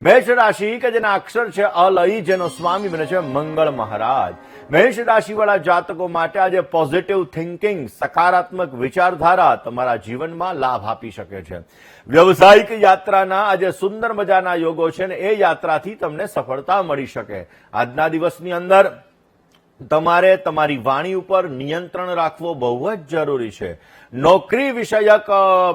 મેષ રાશિ કે જેના અક્ષર છે અલઈ, જેનો સ્વામી બને છે મંગળ મહારાજ. મેષ રાશિ વાળા જાતકો માટે આજે પોઝિટિવ થિંકિંગ, સકારાત્મક વિચારધારા તમારા જીવનમાં લાભ આપી શકે છે. વ્યવસાયિક યાત્રાના આજે સુંદર મજાના યોગો છે ને એ યાત્રાથી તમને સફળતા મળી શકે. આજના દિવસની અંદર તમારે તમારી વાણી ઉપર નિયંત્રણ રાખવો બહુ જ જરૂરી છે. નોકરી વિષયક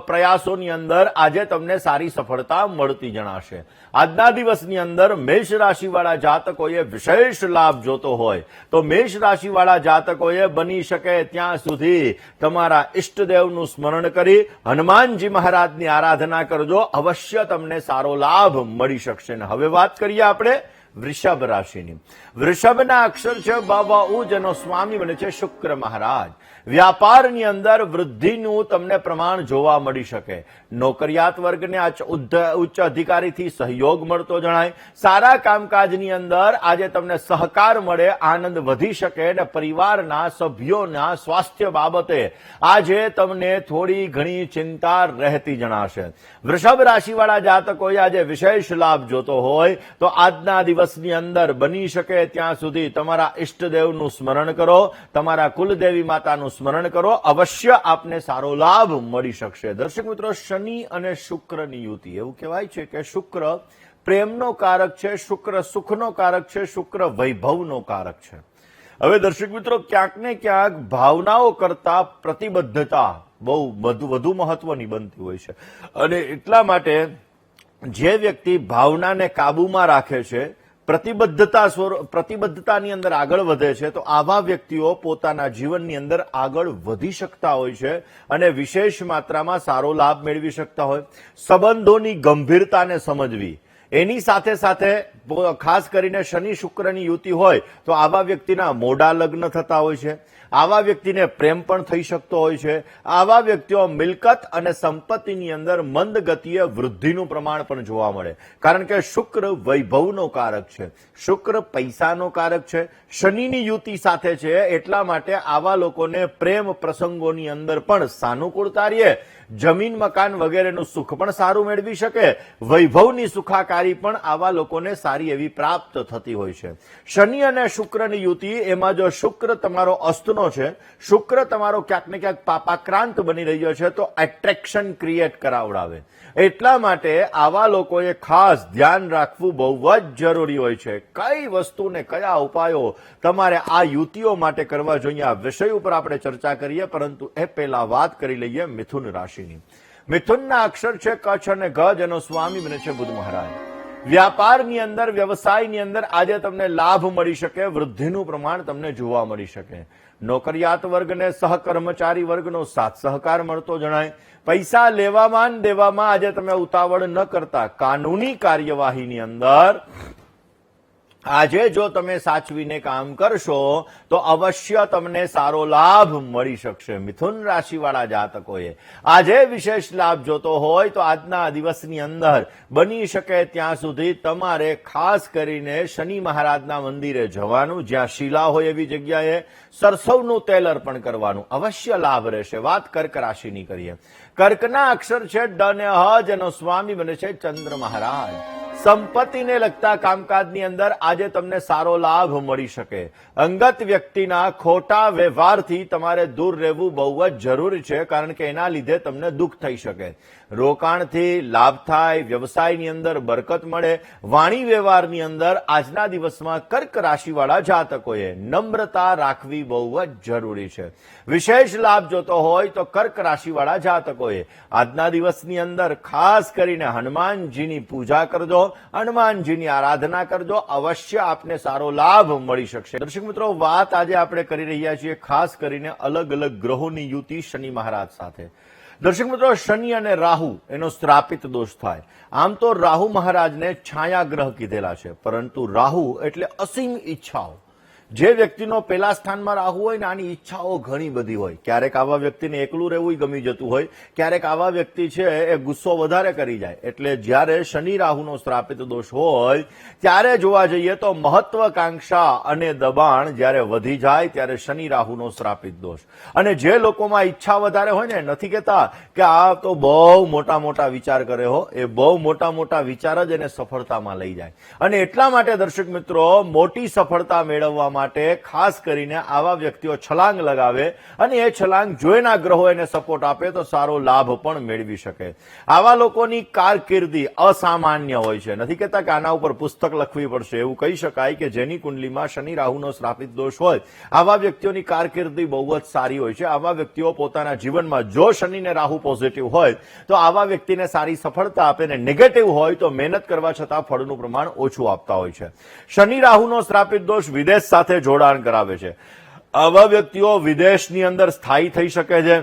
પ્રયાસોની અંદર આજે તમને સારી સફળતા મળતી જણાશે. આજના દિવસની અંદર મેષ રાશિવાળા જાતકોએ વિશેષ લાભ જોતો હોય તો મેષ રાશિવાળા જાતકોએ બની શકે ત્યાં સુધી તમારા ઈષ્ટદેવનું સ્મરણ કરી હનુમાનજી મહારાજની આરાધના કરજો. અવશ્ય તમને સારો લાભ મળી શકશે. હવે વાત કરીએ આપણે વૃષભ રાશિની. વૃષભના અક્ષર છે બ, જેનો સ્વામી બને છે શુક્ર મહારાજ. વ્યાપારની અંદર વૃદ્ધિનું તમને પ્રમાણ જોવા મળી શકે. નોકરિયાત વર્ગને ઉચ્ચ અધિકારીથી સહયોગ મળતો જણાય. સારા કામકાજની અંદર આજે તમને સહકાર મળે, આનંદ વધી શકે અને પરિવારના સભ્યોના સ્વાસ્થ્ય બાબતે આજે તમને થોડી ઘણી ચિંતા રહેતી જણાશે. વૃષભ રાશિવાળા જાતકોએ આજે વિશેષ લાભ જોતો હોય તો આજના દિવસની અંદર બની શકે ત્યાં સુધી તમારા ઈષ્ટદેવનું સ્મરણ કરો, તમારા કુલદેવી માતાનું સ્મરણ કરો. અવશ્ય આપને સારો લાભ મળી શકશે. દર્શક મિત્રો, શનિ અને શુક્રની યુતિ, એવું કહેવાય છે કે શુક્ર પ્રેમનો કારક છે, શુક્ર સુખનો કારક છે, શુક્ર વૈભવનો કારક છે. હવે દર્શક મિત્રો, ક્યાંક ને ક્યાંક ભાવનાઓ કરતા પ્રતિબદ્ધતા બહુ વધુ મહત્વની બનતી હોય છે અને એટલા માટે જે વ્યક્તિ ભાવનાને કાબુમાં રાખે છે, પ્રતિબદ્ધતાની અંદર આગળ વધે છે તો આવા વ્યક્તિઓ પોતાના જીવનની અંદર આગળ વધી શકતા હોય છે અને વિશેષ માત્રામાં સારો લાભ મેળવી શકતા હોય. સંબંધોની ગંભીરતાને સમજવી, એની સાથે સાથે ખાસ કરીને શનિ શુક્રની યુતિ હોય તો આવા વ્યક્તિના મોડા લગ્ન થતા હોય છે. આવા વ્યક્તિને પ્રેમ પણ થઈ શકતો હોય છે. આવા વ્યક્તિઓ મિલકત અને સંપત્તિની અંદર મંદ ગતિએ વૃદ્ધિનું પ્રમાણ પણ જોવા મળે, કારણ કે શુક્ર વૈભવનો કારક છે, શુક્ર પૈસાનો કારક છે. શનિની યુતિ સાથે છે એટલા માટે આવા લોકોને પ્રેમ પ્રસંગોની અંદર પણ સાનુકૂળતા રહે, જમીન મકાન વગેરેનું સુખ પણ સારું મેળવી શકે. વૈભવની સુખાકારી પણ આવા લોકોને સારી એવી પ્રાપ્ત થતી હોય છે. શનિ અને શુક્રની યુતિ, એમાં જો શુક્ર તમારો અસ્તનો છે, શુક્ર તમારો ક્યાંક ને ક્યાંક પાપાક્રાંત બની રહ્યો છે તો એટ્રેક્શન ક્રિએટ કરાવડાવે. એટલા માટે આવા લોકોએ ખાસ ધ્યાન રાખવું બહુ જ જરૂરી હોય છે. કઈ વસ્તુને કયા ઉપાયો તમારે આ યુતિઓ માટે કરવા જોઈએ, આ વિષય ઉપર આપણે ચર્ચા કરીએ, પરંતુ એ પહેલા વાત કરી લઈએ મિથુન રાશિની. મિથુનના અક્ષર છે કચ્છ અને ગ, જેનો સ્વામી બને છે બુધ મહારાજ. વ્યાપારની અંદર, વ્યવસાયની અંદર આજે તમને લાભ મળી શકે, વૃદ્ધિનું પ્રમાણ તમને જોવા મળી શકે. નોકરિયાત વર્ગને સહકર્મચારી વર્ગનો સાથ સહકાર મળતો જણાય. પૈસા લેવામાં દેવામાં આજે તમે ઉતાવળ ન કરતા, કાનૂની કાર્યવાહીની અંદર આજે જો તમે સાચવીને કામ કરશો તો અવશ્ય તમને સારો લાભ મળી શકશે. મિથુન રાશિવાળા જાતકોએ આજે વિશેષ લાભ જોતો હોય તો આજના દિવસની અંદર બની શકે ત્યાં સુધી તમારે ખાસ કરીને શનિ મહારાજના મંદિરે જવાનું, જ્યાં શિલા હોય એવી જગ્યાએ સરસવનું તેલ અર્પણ કરવાનું. અવશ્ય લાભ રહેશે. વાત કર્ક રાશિની કરીએ. કર્કના અક્ષર છે ડ ને હ, જેનો સ્વામી બને છે ચંદ્ર મહારાજ. સંપત્તિને લગતા કામકાજની અંદર આજે તમને સારો લાભ મળી શકે. અંગત વ્યક્તિના ખોટા વ્યવહારથી તમારે દૂર રહેવું બહુ જ જરૂરી છે, કારણ કે એના લીધે તમને દુઃખ થઈ શકે. રોકાણથી લાભ થાય, વ્યવસાયની અંદર બરકત મળે. વાણી વ્યવહારની અંદર આજના દિવસમાં કર્ક રાશિવાળા જાતકોએ નમ્રતા રાખવી બહુ જ જરૂરી છે. વિશેષ લાભ જોતો હોય તો કર્ક રાશિવાળા જાતકોએ આજના દિવસની અંદર ખાસ કરીને હનુમાનજીની પૂજા કરજો, હનુમાનજીની આરાધના કરજો. અવશ્ય આપને સારો લાભ મળી શકશે. દર્શક મિત્રો, વાત આજે આપણે કરી રહ્યા છીએ ખાસ કરીને અલગ અલગ ગ્રહોની યુતિ શનિ મહારાજ સાથે. દર્શક મિત્રો, શનિ અને રાહુ એનો શ્રાપિત દોષ થાય. આમ તો રાહુ મહારાજને છાયા ગ્રહ કીધેલા છે, પરંતુ રાહુ એટલે અસીમ ઈચ્છાઓ. જે વ્યક્તિનો પેલા સ્થાનમાં રાહુ હોય ને આની ઈચ્છાઓ ઘણી બધી હોય. ક્યારેક આવા વ્યક્તિને એકલું રહેવું ગમી જતું હોય, ક્યારેક આવા વ્યક્તિ છે એ ગુસ્સો વધારે કરી જાય. એટલે જ્યારે શનિ રાહુનો શ્રાપિત દોષ હોય ત્યારે જોવા જઈએ તો મહત્વાકાંક્ષા અને દબાણ જ્યારે વધી જાય ત્યારે શનિ રાહુનો શ્રાપિત દોષ. અને જે લોકોમાં ઈચ્છા વધારે હોય ને, નથી કહેતા કે આ તો બહુ મોટા મોટા વિચાર કરે હો, એ બહુ મોટા મોટા વિચાર જ એને સફળતામાં લઈ જાય. અને એટલા માટે દર્શક મિત્રો, મોટી સફળતા મેળવવા માટે ખાસ કરીને આવા વ્યક્તિઓ છલાંગ લગાવે અને એ છલાંગ જોઈના ગ્રહો એને સપોર્ટ આપે તો સારો લાભ પણ મેળવી શકે. આવા લોકોની કારકિર્દી અસામાન્ય હોય છે. નથી કહેતા કે આના ઉપર પુસ્તક લખવી પડશે, એવું કહી શકાય કે જેની કુંડલીમાં શનિ રાહુનો શ્રાપિત દોષ હોય આવા વ્યક્તિઓની કારકિર્દી બહુ જ સારી હોય છે. આવા વ્યક્તિઓ પોતાના જીવનમાં જો શનિ ને રાહુ પોઝિટિવ હોય તો આવા વ્યક્તિને સારી સફળતા આપે, ને નેગેટિવ હોય તો મહેનત કરવા છતાં ફળનું પ્રમાણ ઓછું આપતા હોય છે. શનિ રાહુનો શ્રાપિત દોષ વિદેશ સાથે જોડાણ કરાવે છે. આવા વ્યક્તિઓ વિદેશની અંદર સ્થાયી થઈ શકે છે,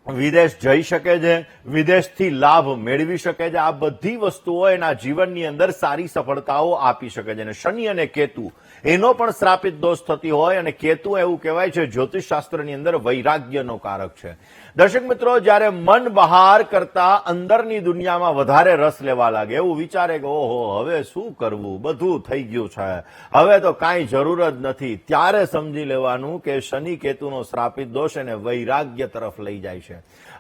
વિદેશ જઈ શકે છે, વિદેશથી લાભ મેળવી શકે છે. આ બધી વસ્તુઓ એના જીવનની અંદર સારી સફળતાઓ આપી શકે છે. અને શનિ અને કેતુ એનો પણ શ્રાપિત દોષ થતી હોય, અને કેતુ એવું કહેવાય છે જ્યોતિષશાસ્ત્રની અંદર વૈરાગ્યનો કારક છે. દર્શક મિત્રો, જ્યારે મન બહાર કરતા અંદરની દુનિયામાં વધારે રસ લેવા લાગે, એવું વિચારે કે ઓહો હવે શું કરવું, બધું થઈ ગયું છે, હવે તો કાંઈ જરૂર જ નથી, ત્યારે સમજી લેવાનું કે શનિ કેતુનો શ્રાપિત દોષ એને વૈરાગ્ય તરફ લઈ જાય છે.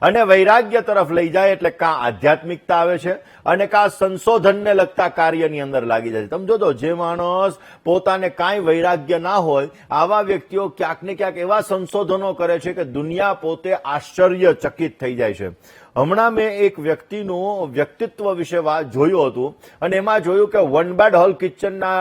અને વૈરાગ્ય તરફ લઈ જાય એટલે કાં આધ્યાત્મિકતા આવે છે અને કાં સંશોધનને લગતા કાર્યની અંદર લાગી જાય છે. તમે જોજો, જે માણસ પોતાને કાંઈ વૈરાગ્ય ના હોય આવા વ્યક્તિઓ ક્યાંક ને ક્યાંક એવા સંશોધનો કરે છે કે દુનિયા પોતે આશ્ચર્યચકિત થઈ જાય છે. હમણાં મેં એક વ્યક્તિનું વ્યક્તિત્વ વિશે જોયું હતું અને એમાં જોયું કે વન બેડ હોલ કિચનના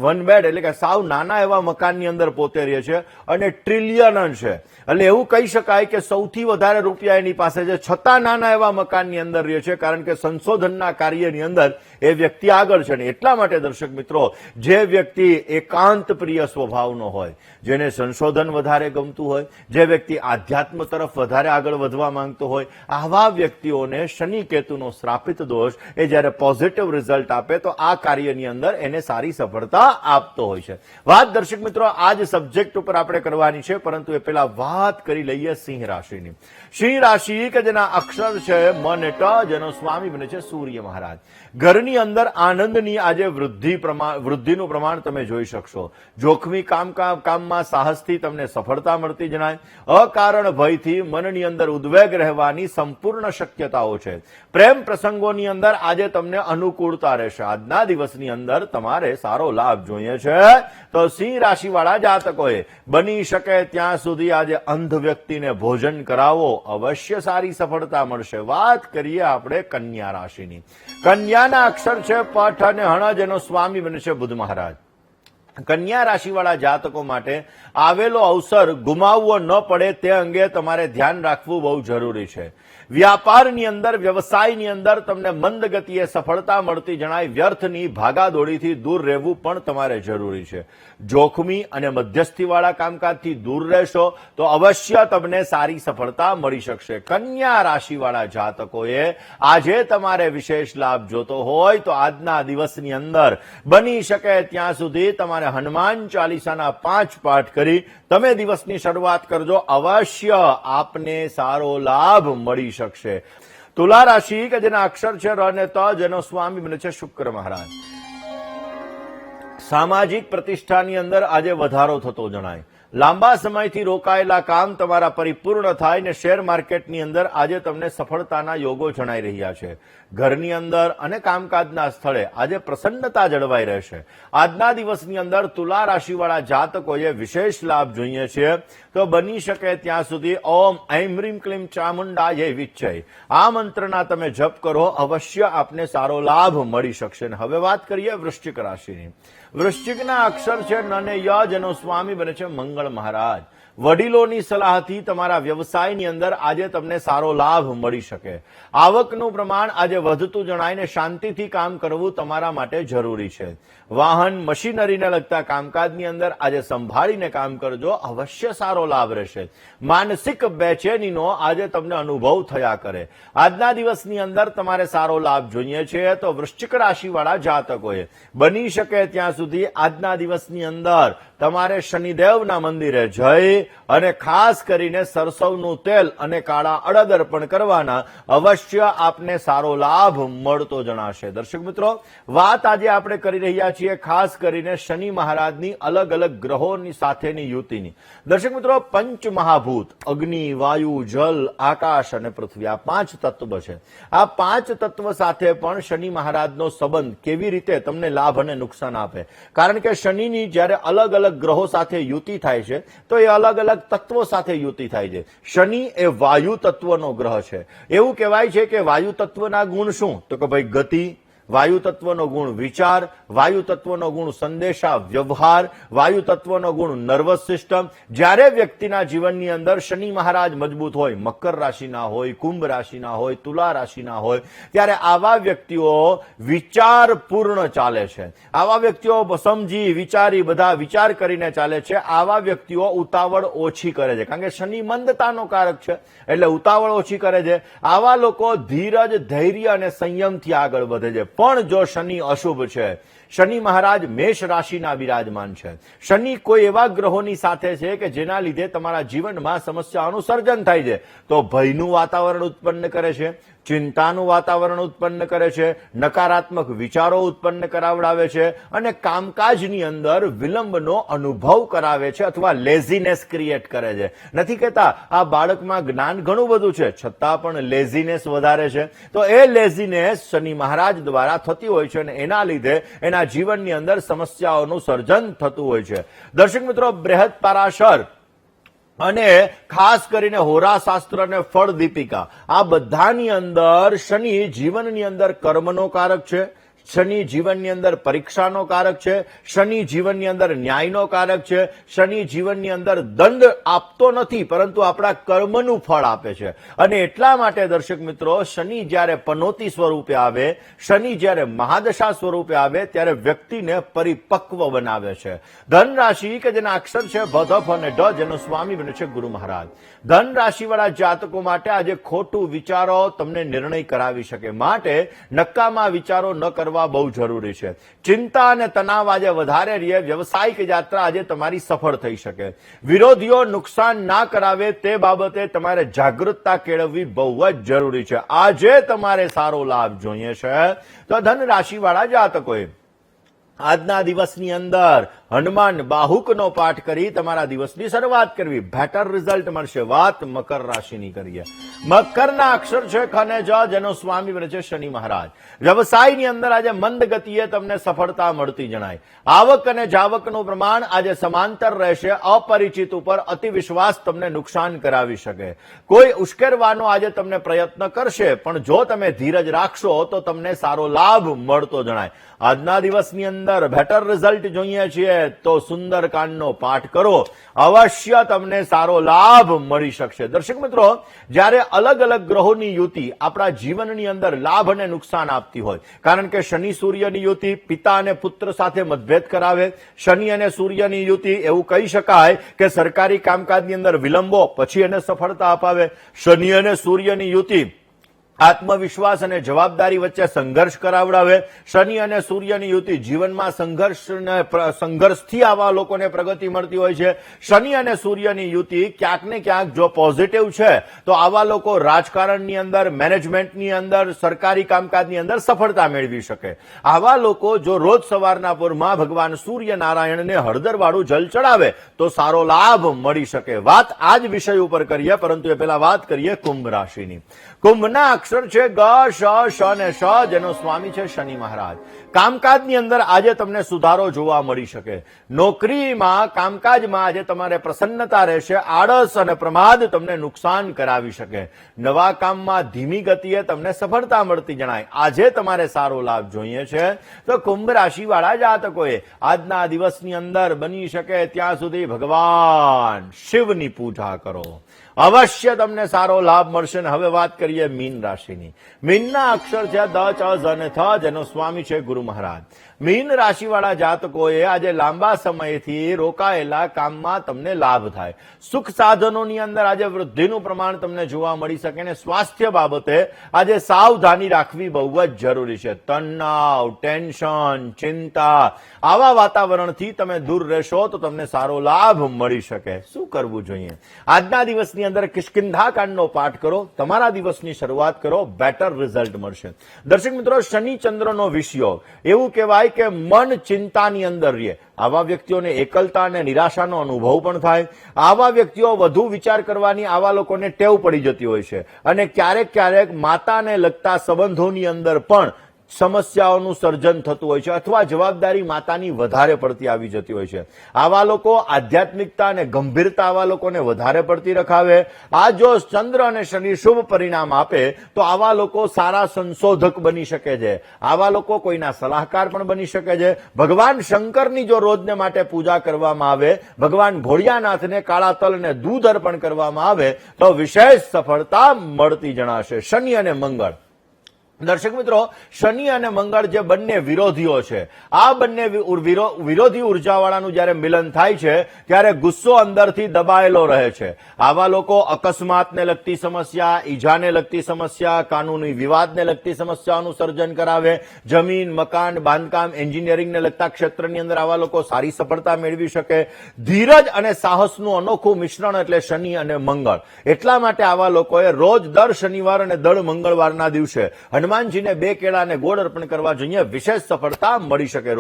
વન બેડ એટલે કે સાવ નાના એવા મકાનની અંદર પોતે રહે છે અને ટ્રિલિયનર છે. એટલે એવું કહી શકાય કે સૌથી વધારે રૂપિયા એની પાસે છે, છતાં નાના એવા મકાનની અંદર રહે છે, કારણ કે સંશોધનના કાર્યની અંદર એ વ્યક્તિ આગળ છે. એટલા માટે દર્શક મિત્રો, જે વ્યક્તિ એકાંત પ્રિય સ્વભાવનો હોય, જેને સંશોધન વધારે ગમતું હોય, જે વ્યક્તિ આધ્યાત્મ તરફ વધારે આગળ વધવા માંગતો હોય, આવા વ્યક્તિઓને શનિ કેતુનો શ્રાપિત દોષ એ જ્યારે પોઝિટિવ રિઝલ્ટ આપે તો આ કાર્યની અંદર એને સારી સફળતા આપતો હોય છે. વાત દર્શક મિત્રો આ જ સબ્જેક્ટ ઉપર આપણે કરવાની છે, પરંતુ એ પહેલા વાત કરી લઈએ સિંહ રાશિની. સિંહ રાશિ કે જેના અક્ષર છે મ ને ટ, જેનો સ્વામી બને છે સૂર્ય મહારાજ. ઘરની અંદર આનંદની આજે વૃદ્ધિનું પ્રમાણ તમે જોઈ શકશો. જોખમી કામમાં સાહસથી તમને સફળતા મળતી જણાય. અકારણ ભયથી મનની અંદર ઉદ્વેગ રહેવાની સંપૂર્ણ શક્યતાઓ છે. પ્રેમ પ્રસંગોની અંદર આજે તમને અનુકૂળતા રહેશે. આજના દિવસની અંદર તમારે સારો લાભ જોઈએ છે તો સિંહ રાશિવાળા જાતકોએ બની શકે ત્યાં સુધી આજે અંધ વ્યક્તિને ભોજન કરાવો, અવશ્ય સારી સફળતા મળશે. વાત કરીએ આપણે કન્યા રાશિની. કન્યાના અક્ષર છે પઠ અને હણ, જેનો સ્વામી બને છે બુધ મહારાજ. કન્યા રાશિવાળા જાતકો માટે આવેલો અવસર ગુમાવવો ન પડે તે અંગે તમારે ધ્યાન રાખવું બહુ જરૂરી છે. વ્યાપારની અંદર, વ્યવસાયની અંદર તમને મંદ ગતિએ સફળતા મળતી જણાય. વ્યર્થની ભાગાદોડીથી દૂર રહેવું પણ તમારે જરૂરી છે. જોખમી અને મધ્યસ્થીવાળા કામકાજથી દૂર રહેશો તો અવશ્ય તમને સારી સફળતા મળી શકશે. કન્યા રાશિવાળા જાતકોએ આજે તમારે વિશેષ લાભ જોતો હોય તો આજના દિવસની અંદર બની શકે ત્યાં સુધી તમારે હનુમાન ચાલીસાના 5 પાઠ કરી તમે દિવસની શરૂઆત કરજો, અવશ્ય આપને સારો લાભ મળી શકશે. તુલા રાશિ કે જેના અક્ષર છે ર ને ત, જેનો સ્વામી બને છે શુક્ર મહારાજ. સામાજિક પ્રતિષ્ઠાની અંદર આજે વધારો થતો જણાય. લાંબા સમયથી રોકાયેલા કામ તમારા પરિપૂર્ણ થાય ને શેર માર્કેટની અંદર આજે તમને સફળતાના યોગો જણાઈ રહ્યા છે. ઘરની અંદર અને કામકાજના સ્થળે આજે પ્રસન્નતા જળવાઈ રહેશે. આજના દિવસની અંદર તુલા રાશિવાળા જાતકોએ વિશેષ લાભ જોઈએ છે તો બની શકે ત્યાં સુધી ઓમ ઐમ હ્રીમ ક્લીમ ચામુંડાય વિચ્છય આ મંત્રના તમે જપ કરો, અવશ્ય આપને સારો લાભ મળી શકશે. હવે વાત કરીએ વૃશ્ચિક રાશિની. વૃશ્ચિકના અક્ષર છે ન ને ય, જેનો સ્વામી બને છે મંગળ મંગળ મહારાજ, વડીલોની સલાહથી તમારા વ્યવસાયની અંદર આજે તમને સારો લાભ મળી શકે. આવકનું પ્રમાણ આજે વધતું જણાય ને શાંતિથી કામ કરવું તમારા માટે જરૂરી છે. વાહન મશીનરીને લગતા કામકાજની અંદર આજે સંભાળીને કામ કરજો, અવશ્ય સારો લાભ રહેશે. માનસિક બેચેનીનો આજે તમને અનુભવ થયા કરે. આજના દિવસની અંદર તમારે સારો લાભ જોઈએ છે તો વૃશ્ચિક રાશિવાળા જાતકોએ બની શકે ત્યાં સુધી આજના દિવસની અંદર તમારે શનિદેવના મંદિરે જઈ અને ખાસ કરીને સરસવનું તેલ અને કાળા અડદ અર્પણ કરવાના, અવશ્ય આપને સારો લાભ મળતો જણાશે. દર્શક મિત્રો, વાત આજે આપણે કરી રહ્યા છીએ ખાસ કરીને શનિ મહારાજની અલગ અલગ ગ્રહોની સાથેની યુતિની. દર્શક મિત્રો, પંચ મહાભૂત અગ્નિ, વાયુ, જલ, આકાશ અને પૃથ્વી આ 5 તત્વ છે. આ 5 તત્વ સાથે પણ શનિ મહારાજનો સંબંધ કેવી રીતે તમને લાભ અને નુકસાન આપે, કારણ કે શનિની જ્યારે અલગ અલગ ગ્રહો સાથે યુતિ થાય છે તો એ અલગ અલગ તત્વો સાથે યુતિ થાય છે. શનિ એ વાયુ તત્વનો ગ્રહ છે. એવું કહેવાય છે કે વાયુ તત્વના ગુણ શું, તો કે ભાઈ ગતિ, વાયુ તત્વનો ગુણ વિચાર, વાયુ તત્વનો ગુણ સંદેશા વ્યવહાર, વાયુ તત્વનો ગુણ નર્વસ સિસ્ટમ. જ્યારે વ્યક્તિના જીવનની અંદર શનિ મહારાજ મજબૂત હોય, મકર રાશિના હોય, કુંભ રાશિના હોય, તુલા રાશિના હોય, ત્યારે આવા વ્યક્તિઓ વિચારપૂર્ણ ચાલે છે. આવા વ્યક્તિઓ સમજી વિચારી બધા વિચાર કરીને ચાલે છે. આવા વ્યક્તિઓ ઉતાવળ ઓછી કરે છે, કારણ કે શનિ મંદતાનો કારક છે એટલે ઉતાવળ ઓછી કરે છે. આવા લોકો ધીરજ, ધૈર્ય અને સંયમથી આગળ વધે છે. પણ જો શનિ અશુભ છે, શનિ મહારાજ મેષ રાશિના બિરાજમાન છે, શનિ કોઈ એવા ગ્રહોની સાથે છે કે જેના લીધે તમારા જીવનમાં સમસ્યાઓનું સર્જન થાય છે, તો ભયનું વાતાવરણ ઉત્પન્ન કરે છે, ચિંતાનું વાતાવરણ ઉત્પન્ન કરે છે, નકારાત્મક વિચારો ઉત્પન્ન કરાવડાવે છે અને કામકાજની અંદર વિલંબનો અનુભવ કરાવે છે અથવા લેઝીનેસ ક્રિએટ કરે છે. નથી કહેતા આ બાળકમાં જ્ઞાન ઘણું બધું છે છતાં પણ લેઝીનેસ વધારે છે, તો એ લેઝીનેસ શનિ મહારાજ દ્વારા થતી હોય છે અને એના લીધે એના જીવનની અંદર સમસ્યાઓનું સર્જન થતું હોય છે. દર્શક મિત્રો, બૃહદ પરાશર અને ખાસ કરીને હોરાશાસ્ત્ર અને ફળ દીપિકા આ બધાની અંદર શનિ જીવનની અંદર કર્મનો કારક છે, શનિ જીવનની અંદર પરીક્ષાનો કારક છે, શનિ જીવનની અંદર ન્યાયનો કારક છે, શનિ જીવનની અંદર દંડ આપતો નથી પરંતુ આપણા કર્મનું ફળ આપે છે. અને એટલા માટે દર્શક મિત્રો, શનિ જ્યારે પનોતી સ્વરૂપે આવે, શનિ જ્યારે મહાદશા સ્વરૂપે આવે ત્યારે વ્યક્તિને પરિપક્વ બનાવે છે. ધન રાશિ કે જેના અક્ષર છે ભ, અને ડ, જેનો સ્વામી બને છે ગુરુ મહારાજ. ધન રાશિવાળા જાતકો માટે આજે ખોટું વિચારો તમને નિર્ણય કરાવી શકે, માટે નકામા વિચારો ન કરવા બહુ જરૂરી છે. ચિંતા અને તણાવ આજે વધારે રહે. વ્યવસાયિક યાત્રા આજે તમારી સફળ થઈ શકે. વિરોધીઓ નુકસાન ના કરાવે તે બાબતે તમારે જાગૃતતા કેળવવી બહુ જ જરૂરી છે. આજે તમારે સારો લાભ જોઈએ છે તો ધન રાશિવાળા જાતકોએ આજના દિવસની અંદર હનુમાન બાહુકનો પાઠ કરી તમારા દિવસની શરૂઆત કરવી, બેટર રિઝલ્ટ મળશે. વાત મકર રાશિની કરીએ. મકરના અક્ષર છે ખ અને જ, જેનો સ્વામી બને છે શનિ મહારાજ. વ્યવસાયની અંદર આજે મંદ ગતિએ તમને સફળતા મળતી જણાય. આવક અને જાવકનું પ્રમાણ આજે સમાંતર રહેશે. અપરિચિત ઉપર અતિ વિશ્વાસ તમને નુકસાન કરાવી શકે. કોઈ ઉશ્કેરવાનો આજે તમને પ્રયત્ન કરશે, પણ જો તમે ધીરજ રાખશો તો તમને સારો લાભ મળતો જણાય. આજના દિવસની અંદર બેટર રિઝલ્ટ જોઈએ છીએ તો સુંદરકાંડનો પાઠ કરો, અવશ્ય તમને સારો લાભ મળી શકશે. દર્શક મિત્રો, જ્યારે અલગ અલગ ગ્રહોની યુતિ આપણા જીવનની અંદર લાભ અને નુકસાન આપતી હોય, કારણ કે શનિ સૂર્યની યુતિ પિતા અને પુત્ર સાથે મતભેદ કરાવે. શનિ અને સૂર્યની યુતિ એવું કહી શકાય કે સરકારી કામકાજની અંદર વિલંબો પછી એને સફળતા અપાવે. શનિ અને સૂર્યની યુતિ આત્મવિશ્વાસ અને જવાબદારી વચ્ચે સંઘર્ષ કરાવડાવે. શનિ અને સૂર્યની યુતિ જીવનમાં સંઘર્ષથી આવા લોકોને પ્રગતિ મળતી હોય છે. શનિ અને સૂર્યની યુતિ ક્યાંક ને ક્યાંક જો પોઝિટિવ છે તો આવા લોકો રાજકારણની અંદર, મેનેજમેન્ટની અંદર, સરકારી કામકાજની અંદર સફળતા મેળવી શકે. આવા લોકો જો રોજ સવારના પૂરમાં ભગવાન સૂર્યનારાયણને હળદરવાળું જલ ચડાવે તો સારો લાભ મળી શકે. વાત આ જ વિષય ઉપર કરીએ, પરંતુ એ પહેલા વાત કરીએ કુંભ રાશિની. કુંભના અક્ષર છે ગ, શ, શ અને શ, જેનો સ્વામી છે શનિ મહારાજ. કામકાજની અંદર આજે તમને સુધારો જોવા મળી શકે. નોકરીમાં કામકાજમાં આજે તમારે પ્રસન્નતા રહેશે. આળસ અને પ્રમાદ તમને નુકસાન કરાવી શકે. નવા કામમાં ધીમી ગતિએ તમને સફળતા મળતી જણાય. આજે તમારે સારો લાભ જોઈએ છે તો કુંભ રાશિ વાળા જાતકોએ આજના દિવસની અંદર બની શકે ત્યાં સુધી ભગવાન શિવની પૂજા કરો. અવશ્ય તમને સારો લાભ મળશે. ને હવે વાત કરીએ મીન રાશિની. મીનના અક્ષર છે દ, ચ, ઝ અને થ, જેનો સ્વામી છે ગુરુ મહારાજ. મીન રાશિવાળા જાતકોએ આજે લાંબા સમયથી રોકાયેલા કામમાં તમને લાભ થાય. સુખ સાધનોની અંદર આજે વૃદ્ધિનું પ્રમાણ તમને જોવા મળી શકે. ને સ્વાસ્થ્ય બાબતે આજે સાવધાની રાખવી બહુ જ જરૂરી છે. તણાવ, ટેન્શન, ચિંતા આવા વાતાવરણથી તમે દૂર રહેશો તો તમને સારો લાભ મળી શકે. શું કરવું જોઈએ? આજના દિવસની અંદર કિષ્કિંધા કાંડનો પાઠ કરો. તમારા દિવસની શરૂઆત કરો, બેટર રિઝલ્ટ મળશે. દર્શક મિત્રો, શનિ ચંદ્રનો વિષયોગ એવું કહેવાય કે મન ચિંતાની અંદર રહે. આવા વ્યક્તિઓને એકલતા અને નિરાશાનો અનુભવ પણ થાય. આવા વ્યક્તિઓ વધુ વિચાર કરવાની આવા લોકોને ટેવ પડી જતી હોય છે અને ક્યારેક ક્યારેક માતાને લગતા સંબંધોની અંદર પણ સમસ્યાઓનું સર્જન થતું હોય છે અથવા જવાબદારી માતાની વધારે પડતી આવી જતી હોય છે. આવા લોકો આધ્યાત્મિકતા અને ગંભીરતા આવા લોકોને વધારે પડતી રખાવે. આ જો ચંદ્ર અને શનિ શુભ પરિણામ આપે તો આવા લોકો સારા સંશોધક બની શકે છે. આવા લોકો કોઈના સલાહકાર પણ બની શકે છે. ભગવાન શંકરની જો રોજને માટે પૂજા કરવામાં આવે, ભગવાન ભોળિયાનાથને કાળા તલ અને દૂધ અર્પણ કરવામાં આવે તો વિશેષ સફળતા મળતી જણાશે. શનિ અને મંગળ. દર્શક મિત્રો, શનિ અને મંગળ જે બંને વિરોધીઓ છે, આ બંને વિરોધી ઉર્જાવાળાનું જયારે મિલન થાય છે ત્યારે ગુસ્સો અંદરથી દબાયેલો રહે છે. આવા લોકો અકસ્માતને લગતી સમસ્યા, ઈજાને લગતી સમસ્યા, કાનૂની વિવાદને લગતી સમસ્યાઓનું સર્જન કરાવે. જમીન, મકાન, બાંધકામ, એન્જિનિયરિંગને લગતા ક્ષેત્રની અંદર આવા લોકો સારી સફળતા મેળવી શકે. ધીરજ અને સાહસનું અનોખું મિશ્રણ એટલે શનિ અને મંગળ. એટલા માટે આવા લોકોએ રોજ દર શનિવાર અને દર મંગળવારના દિવસે હનુમાનજીને 2 કેળા અને ગોળ અર્પણ કરવા જોઈએ. વિશેષ સફળતા મળી શકે.